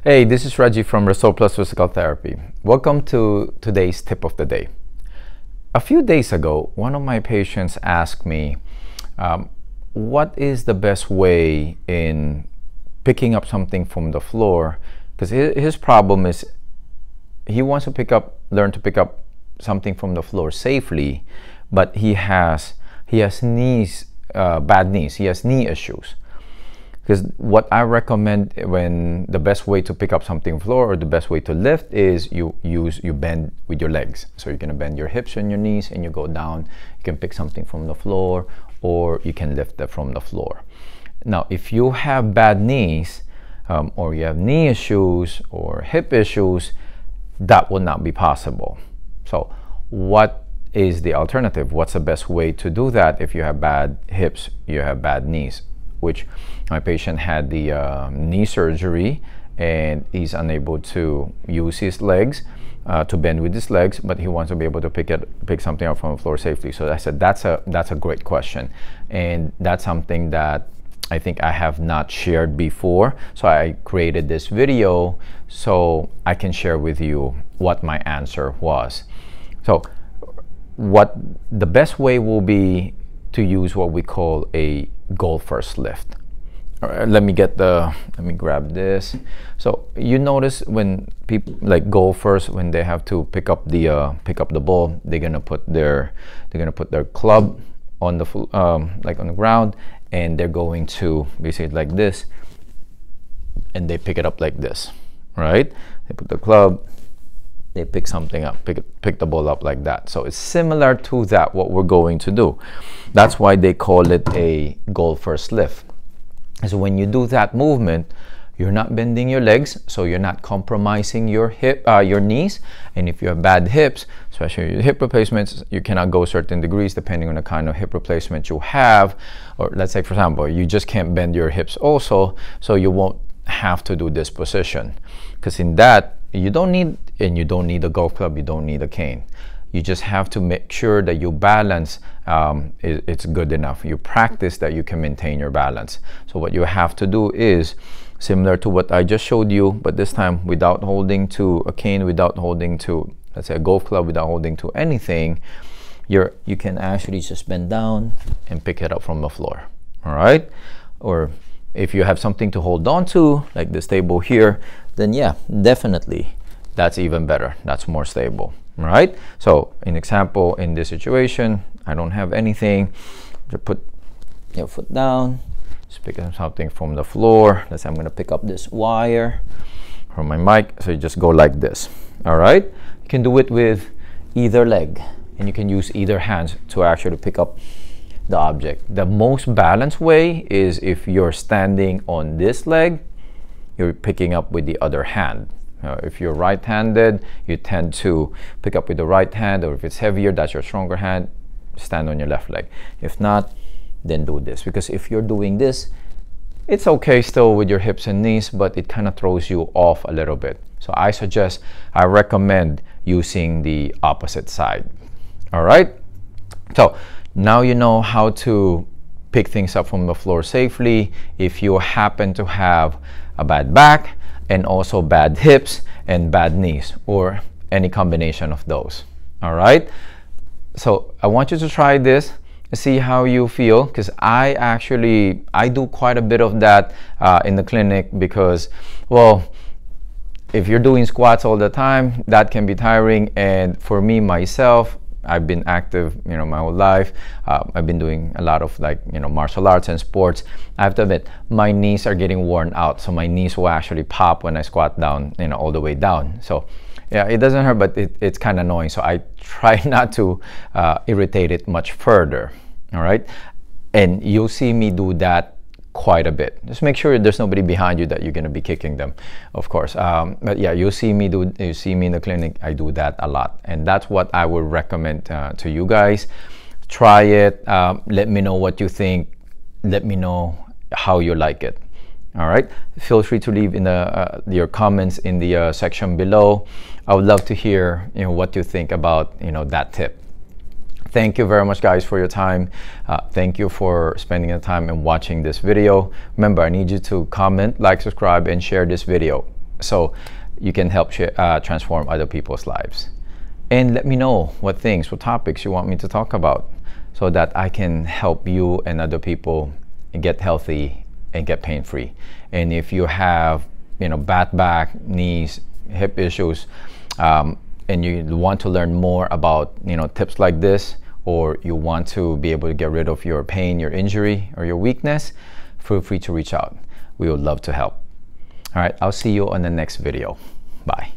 Hey, this is Reggie from Restore Plus Physical Therapy. Welcome to today's tip of the day. A few days ago, one of my patients asked me, what is the best way in picking up something from the floor? Because his problem is he wants to learn to pick up something from the floor safely, but he has bad knees. He has knee issues. Because what I recommend when the best way to pick up something from the floor, or the best way to lift, is you bend with your legs. So you're gonna bend your hips and your knees and you go down. You can pick something from the floor, or you can lift it from the floor. Now, if you have bad knees, or you have knee issues or hip issues, that will not be possible. So what is the alternative? What's the best way to do that if you have bad hips, you have bad knees? Which my patient had the knee surgery and he's unable to use his legs to bend with his legs, but he wants to be able to pick something up from the floor safely. So I said that's a great question, and that's something that I think I have not shared before. So I created this video so I can share with you what my answer was. So what the best way will be to use what we call a goal first lift. All right, let me grab this. So you notice when people like goal first, when they have to pick up the ball, they're gonna put their club on the like on the ground, and they're going to basically like this, and they pick it up like this, right? They put the club, they pick something up, pick the ball up like that. So it's similar to that, what we're going to do. That's why they call it a goal first lift. So when you do that movement, you're not bending your legs, so you're not compromising your knees. And if you have bad hips, especially your hip replacements, you cannot go certain degrees depending on the kind of hip replacement you have. Or let's say, for example, you just can't bend your hips also, so you won't have to do this position. Because in that, you don't need a golf club, you don't need a cane. You just have to make sure that your balance it's good enough. You practice that you can maintain your balance. So what you have to do is similar to what I just showed you, but this time without holding to a cane, without holding to, let's say, a golf club, without holding to anything, you can actually just bend down and pick it up from the floor. All right? Or if you have something to hold on to, like this table here, then yeah, definitely that's even better. That's more stable. Right? So an example in this situation, I don't have anything. Just put your foot down, just pick up something from the floor. Let's say I'm going to pick up this wire from my mic. So you just go like this. All right? You can do it with either leg, and you can use either hand to actually pick up the object. The most balanced way is if you're standing on this leg, you're picking up with the other hand. If you're right-handed, you tend to pick up with the right hand, or if it's heavier, that's your stronger hand, stand on your left leg. If not, then do this. Because if you're doing this, it's okay still with your hips and knees, but it kind of throws you off a little bit. So I recommend using the opposite side. All right? So now you know how to pick things up from the floor safely if you happen to have a bad back, and also bad hips and bad knees, or any combination of those. All right? So I want you to try this and see how you feel, because I do quite a bit of that in the clinic, because, well, if you're doing squats all the time, that can be tiring. And for me, myself, I've been active, my whole life. I've been doing a lot of martial arts and sports. I have to admit, my knees are getting worn out. So my knees will actually pop when I squat down, all the way down. So yeah, it doesn't hurt, but it's kind of annoying. So I try not to irritate it much further. All right. And you'll see me do that quite a bit. Just make sure there's nobody behind you that you're going to be kicking them, of course. But yeah, you see me in the clinic, I do that a lot, and that's what I would recommend to you guys. Try it. Let me know what you think. Let me know how you like it. All right, feel free to leave in your comments in the section below. I would love to hear what you think about that tip. Thank you very much, guys, for your time. Thank you for spending the time and watching this video. Remember, I need you to comment, like, subscribe, and share this video. so you can help transform other people's lives. And let me know what topics you want me to talk about, so that I can help you and other people get healthy and get pain-free. And if you have, bad back, knees, hip issues, and you want to learn more about, tips like this, or you want to be able to get rid of your pain, your injury, or your weakness, feel free to reach out. We would love to help. All right, I'll see you on the next video. Bye.